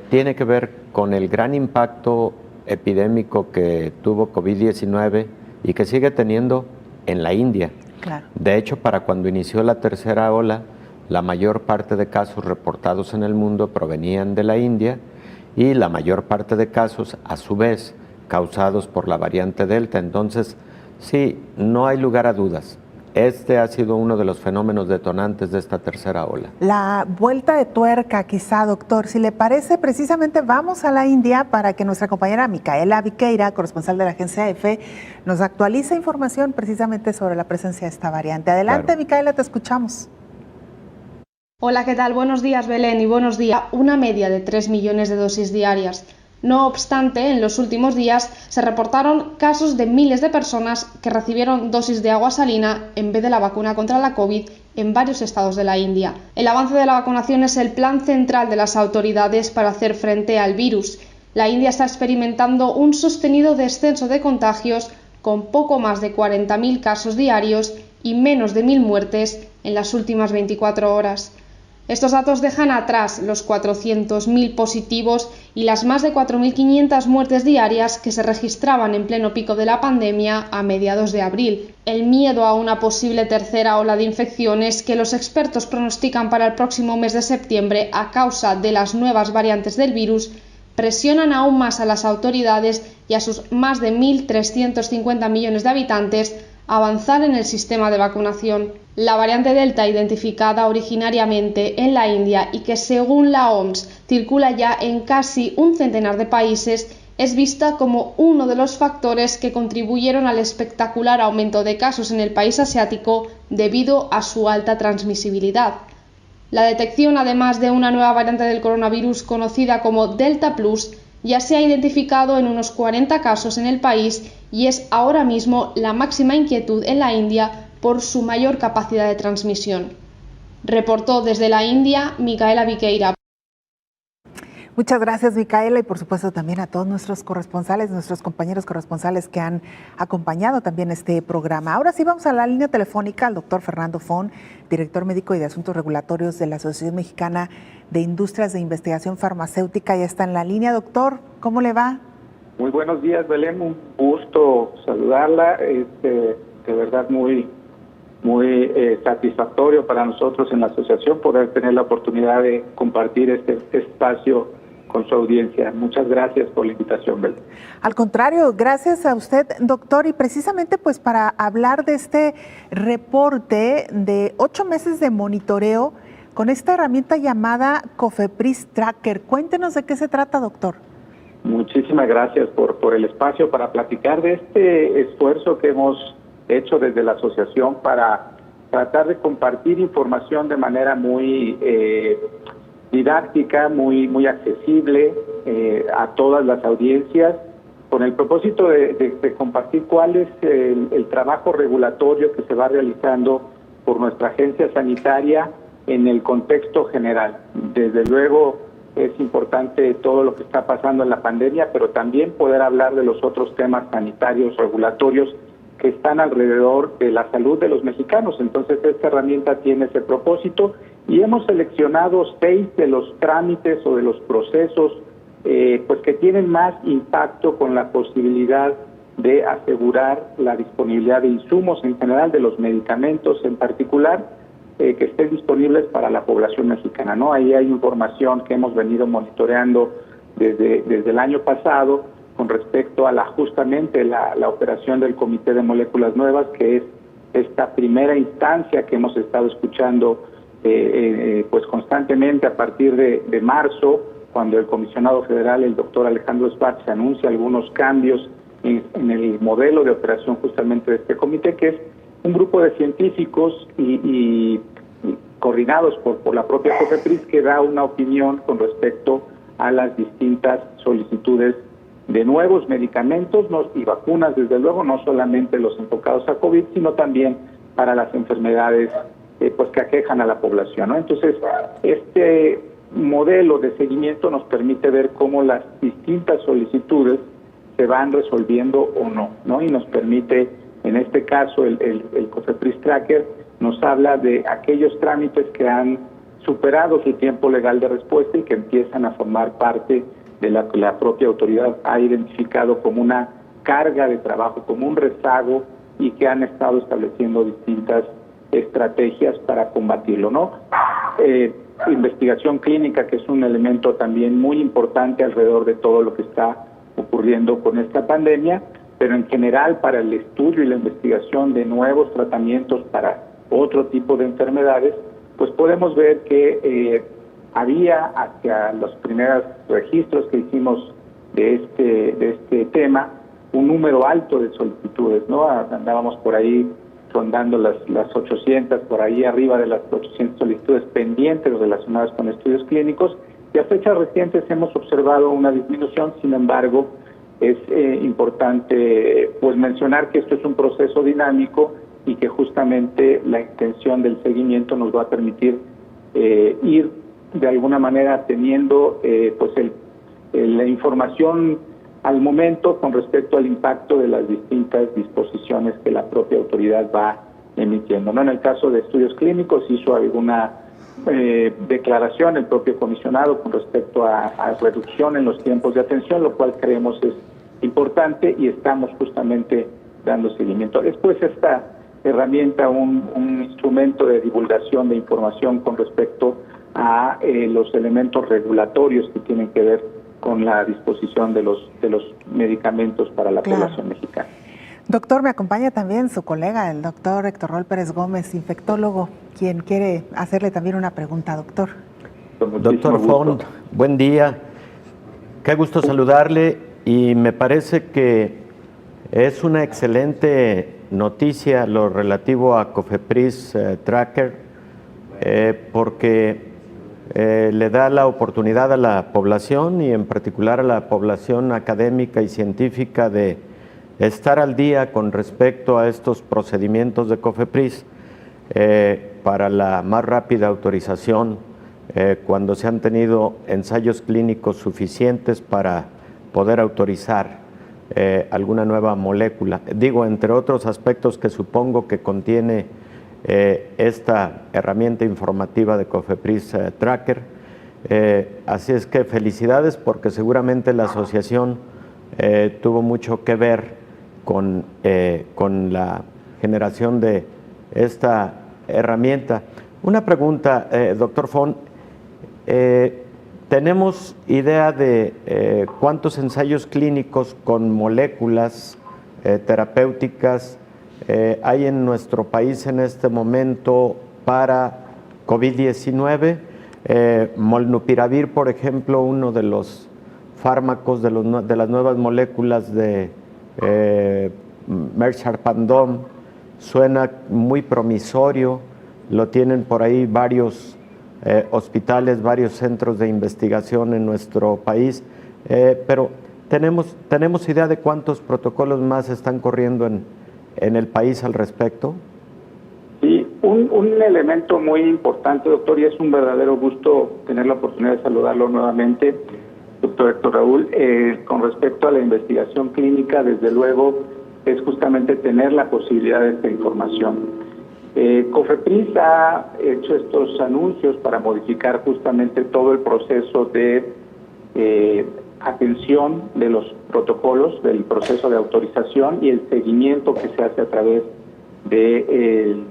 Tiene que ver con el gran impacto epidémico que tuvo COVID-19 y que sigue teniendo en la India. Claro. De hecho, para cuando inició la tercera ola, La mayor parte de casos reportados en el mundo provenían de la India y la mayor parte de casos, a su vez, causados por la variante Delta. Entonces, sí, no hay lugar a dudas. Este ha sido uno de los fenómenos detonantes de esta tercera ola. La vuelta de tuerca, quizá, doctor, si le parece, precisamente vamos a la India para que nuestra compañera Micaela Viqueira, corresponsal de la agencia EFE, nos actualice información precisamente sobre la presencia de esta variante. Adelante, claro. Micaela, te escuchamos. Hola, ¿qué tal? Buenos días, Belén, y buenos días. Una media de 3 millones de dosis diarias. No obstante, en los últimos días se reportaron casos de miles de personas que recibieron dosis de agua salina en vez de la vacuna contra la COVID en varios estados de la India. El avance de la vacunación es el plan central de las autoridades para hacer frente al virus. La India está experimentando un sostenido descenso de contagios con poco más de 40.000 casos diarios y menos de 1.000 muertes en las últimas 24 horas. Estos datos dejan atrás los 400.000 positivos y las más de 4.500 muertes diarias que se registraban en pleno pico de la pandemia a mediados de abril. El miedo a una posible tercera ola de infecciones que los expertos pronostican para el próximo mes de septiembre a causa de las nuevas variantes del virus presionan aún más a las autoridades y a sus más de 1.350 millones de habitantes a avanzar en el sistema de vacunación. La variante Delta, identificada originariamente en la India y que según la OMS circula ya en casi un centenar de países, es vista como uno de los factores que contribuyeron al espectacular aumento de casos en el país asiático debido a su alta transmisibilidad. La detección, además de una nueva variante del coronavirus conocida como Delta Plus, ya se ha identificado en unos 40 casos en el país y es ahora mismo la máxima inquietud en la India por su mayor capacidad de transmisión. Reportó desde la India Micaela Viqueira. Muchas gracias, Micaela, y por supuesto también a todos nuestros corresponsales, nuestros compañeros corresponsales que han acompañado también este programa. Ahora sí vamos a la línea telefónica al doctor Fernando Fon, director médico y de Asuntos Regulatorios de la Asociación Mexicana de Industrias de Investigación Farmacéutica. Ya está en la línea, doctor. ¿Cómo le va? Muy buenos días, Belén. Un gusto saludarla. De verdad muy satisfactorio para nosotros en la asociación poder tener la oportunidad de compartir este espacio con su audiencia. Muchas gracias por la invitación, Belén. Al contrario, gracias a usted, doctor, y precisamente pues para hablar de este reporte de 8 meses de monitoreo con esta herramienta llamada COFEPRIS Tracker. Cuéntenos de qué se trata, doctor. Muchísimas gracias por el espacio para platicar de este esfuerzo que hemos hecho desde la asociación para tratar de compartir información de manera muy didáctica, muy accesible a todas las audiencias, con el propósito de compartir cuál es el trabajo regulatorio que se va realizando por nuestra agencia sanitaria en el contexto general. Desde luego es importante todo lo que está pasando en la pandemia, pero también poder hablar de los otros temas sanitarios, regulatorios, que están alrededor de la salud de los mexicanos. Entonces esta herramienta tiene ese propósito y hemos seleccionado 6 de los trámites o de los procesos pues que tienen más impacto con la posibilidad de asegurar la disponibilidad de insumos en general, de los medicamentos en particular, que estén disponibles para la población mexicana, ¿no? Ahí hay información que hemos venido monitoreando desde el año pasado con respecto a justamente la operación del Comité de Moléculas Nuevas, que es esta primera instancia que hemos estado escuchando pues constantemente a partir de marzo, cuando el comisionado federal, el doctor Alejandro Schwartz, anuncia algunos cambios en el modelo de operación justamente de este comité, que es un grupo de científicos y coordinados por la propia COFEPRIS, que da una opinión con respecto a las distintas solicitudes de nuevos medicamentos y vacunas, desde luego, no solamente los enfocados a COVID, sino también para las enfermedades pues que aquejan a la población, ¿no? Entonces, este modelo de seguimiento nos permite ver cómo las distintas solicitudes se van resolviendo o no, ¿no? Y nos permite, en este caso, el COFEPRIS Tracker nos habla de aquellos trámites que han superado su tiempo legal de respuesta y que empiezan a formar parte de la que la propia autoridad ha identificado como una carga de trabajo, como un rezago, y que han estado estableciendo distintas estrategias para combatirlo, ¿no? investigación clínica, que es un elemento también muy importante alrededor de todo lo que está ocurriendo con esta pandemia, pero en general para el estudio y la investigación de nuevos tratamientos para otro tipo de enfermedades, pues podemos ver que había hacia los primeros registros que hicimos de este tema un número alto de solicitudes, ¿no? Andábamos por ahí rondando las 800, por ahí arriba de las 800 solicitudes pendientes relacionadas con estudios clínicos, y a fechas recientes hemos observado una disminución. Sin embargo, es importante pues mencionar que esto es un proceso dinámico y que justamente la intención del seguimiento nos va a permitir ir de alguna manera teniendo pues la información al momento con respecto al impacto de las distintas disposiciones que la propia autoridad va emitiendo, ¿no? En el caso de estudios clínicos hizo alguna declaración el propio comisionado con respecto a reducción en los tiempos de atención, lo cual creemos es importante y estamos justamente dando seguimiento. Después esta herramienta, un instrumento de divulgación de información con respecto a los elementos regulatorios que tienen que ver con la disposición de los medicamentos para la población mexicana. Doctor, me acompaña también su colega, el doctor Héctor Raúl Pérez Gómez, infectólogo, quien quiere hacerle también una pregunta, doctor. Doctor Font, buen día. Qué gusto saludarle, y me parece que es una excelente noticia lo relativo a Cofepris Tracker, porque le da la oportunidad a la población, y en particular a la población académica y científica, de estar al día con respecto a estos procedimientos de Cofepris para la más rápida autorización cuando se han tenido ensayos clínicos suficientes para poder autorizar alguna nueva molécula. Digo, entre otros aspectos que supongo que contiene esta herramienta informativa de Cofepris Tracker. Así es que felicidades, porque seguramente la asociación tuvo mucho que ver con la generación de esta herramienta. Una pregunta, doctor Font. ¿Tenemos idea de cuántos ensayos clínicos con moléculas terapéuticas hay en nuestro país en este momento para COVID-19? Molnupiravir, por ejemplo, uno de los fármacos de las nuevas moléculas de Merck Sharp & Dohme, suena muy promisorio, lo tienen por ahí varios hospitales, varios centros de investigación en nuestro país, pero ¿tenemos idea de cuántos protocolos más están corriendo en el país al respecto? Sí, un elemento muy importante, doctor, y es un verdadero gusto tener la oportunidad de saludarlo nuevamente, doctor Héctor Raúl. Con respecto a la investigación clínica, desde luego, es justamente tener la posibilidad de esta información. Cofepris ha hecho estos anuncios para modificar justamente todo el proceso de atención de los protocolos, del proceso de autorización y el seguimiento que se hace a través de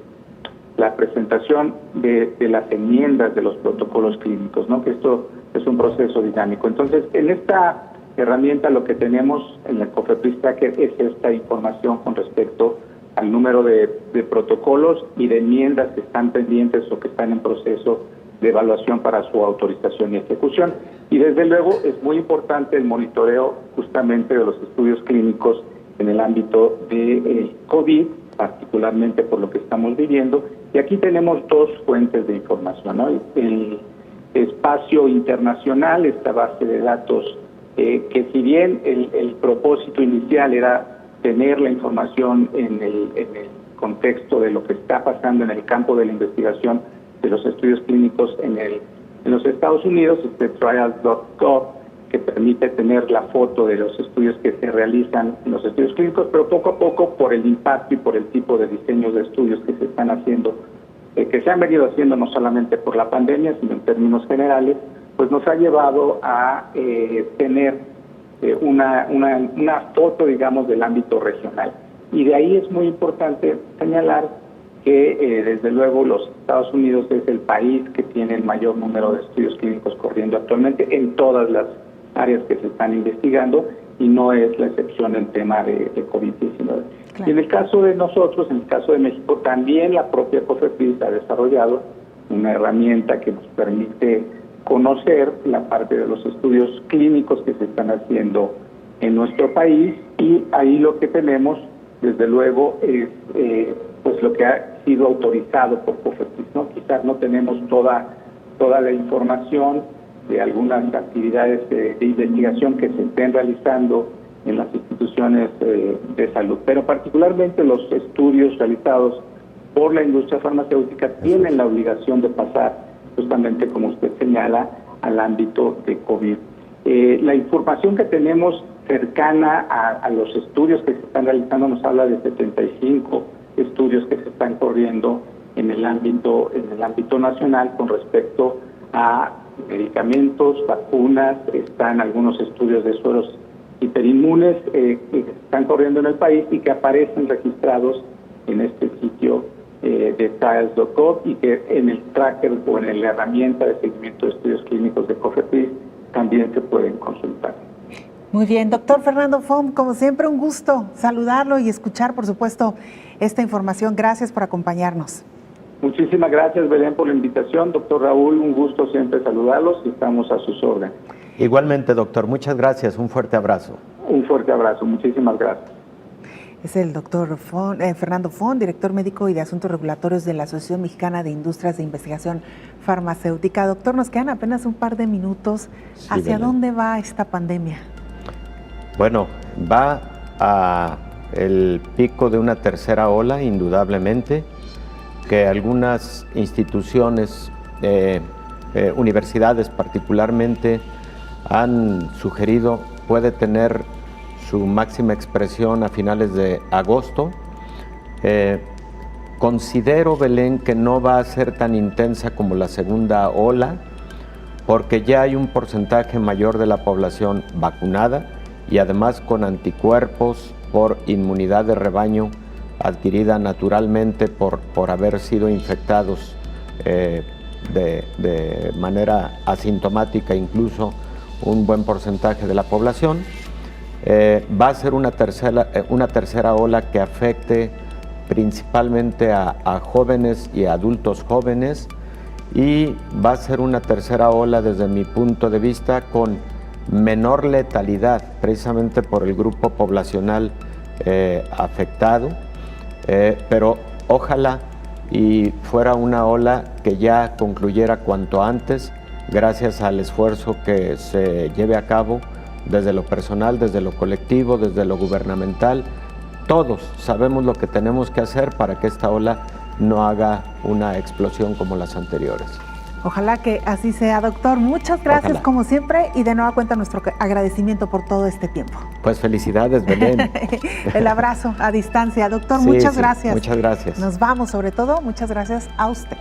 la presentación de las enmiendas de los protocolos clínicos, ¿no? Que esto es un proceso dinámico. Entonces, en esta herramienta lo que tenemos en el Cofepris Tracker es esta información con respecto al número de protocolos y de enmiendas que están pendientes o que están en proceso de evaluación para su autorización y ejecución. Y desde luego es muy importante el monitoreo justamente de los estudios clínicos en el ámbito de COVID, particularmente por lo que estamos viviendo. Y aquí tenemos dos fuentes de información, ¿no? El espacio internacional, esta base de datos, que si bien el propósito inicial era tener la información en el contexto de lo que está pasando en el campo de la investigación de los estudios clínicos en los Estados Unidos, trials.gov, que permite tener la foto de los estudios que se realizan en los estudios clínicos, pero poco a poco, por el impacto y por el tipo de diseños de estudios que se están haciendo, que se han venido haciendo no solamente por la pandemia, sino en términos generales, pues nos ha llevado a tener una foto, digamos, del ámbito regional. Y de ahí es muy importante señalar que desde luego los Estados Unidos es el país que tiene el mayor número de estudios clínicos corriendo actualmente en todas las áreas que se están investigando, y no es la excepción el tema de COVID-19. Claro. Y en el caso de nosotros, en el caso de México, también la propia COFEPRIS ha desarrollado una herramienta que nos permite conocer la parte de los estudios clínicos que se están haciendo en nuestro país, y ahí lo que tenemos, desde luego, es pues lo que ha sido autorizado por COFEPRIS, ¿no? Quizás no tenemos toda la información de algunas actividades de investigación que se estén realizando en las instituciones de salud, pero particularmente los estudios realizados por la industria farmacéutica tienen la obligación de pasar, justamente como usted señala, al ámbito de COVID. La información que tenemos cercana a los estudios que se están realizando nos habla de 75 estudios que se están corriendo en el ámbito nacional con respecto a medicamentos, vacunas. Están algunos estudios de sueros hiperinmunes que están corriendo en el país y que aparecen registrados en este sitio de trials.gov, y que en el tracker o en la herramienta de seguimiento de estudios clínicos de COFEPRIS también se pueden consultar. Muy bien, doctor Fernando Fom, como siempre un gusto saludarlo y escuchar, por supuesto, esta información. Gracias por acompañarnos. Muchísimas gracias, Belén, por la invitación. Doctor Raúl, un gusto siempre saludarlos y estamos a sus órdenes. Igualmente, doctor, muchas gracias. Un fuerte abrazo. Un fuerte abrazo, muchísimas gracias. Es el doctor Fernando Fon, director médico y de Asuntos Regulatorios de la Asociación Mexicana de Industrias de Investigación Farmacéutica. Doctor, nos quedan apenas un par de minutos. Sí, ¿hacia dónde va esta pandemia? Bueno, va a el pico de una tercera ola, indudablemente, que algunas instituciones, universidades particularmente, han sugerido puede tener su máxima expresión a finales de agosto. Considero, Belén, que no va a ser tan intensa como la segunda ola, porque ya hay un porcentaje mayor de la población vacunada y además con anticuerpos por inmunidad de rebaño adquirida naturalmente por haber sido infectados de manera asintomática, incluso un buen porcentaje de la población. Va a ser una tercera ola que afecte principalmente a jóvenes y a adultos jóvenes, y va a ser una tercera ola desde mi punto de vista con menor letalidad, precisamente por el grupo poblacional afectado, pero ojalá y fuera una ola que ya concluyera cuanto antes, gracias al esfuerzo que se lleve a cabo desde lo personal, desde lo colectivo, desde lo gubernamental. Todos sabemos lo que tenemos que hacer para que esta ola no haga una explosión como las anteriores. Ojalá que así sea, doctor. Muchas gracias, Ojalá. Como siempre, y de nueva cuenta nuestro agradecimiento por todo este tiempo. Pues felicidades, Belén. El abrazo a distancia. Doctor, sí, muchas gracias. Muchas gracias. Nos vamos, sobre todo, muchas gracias a usted.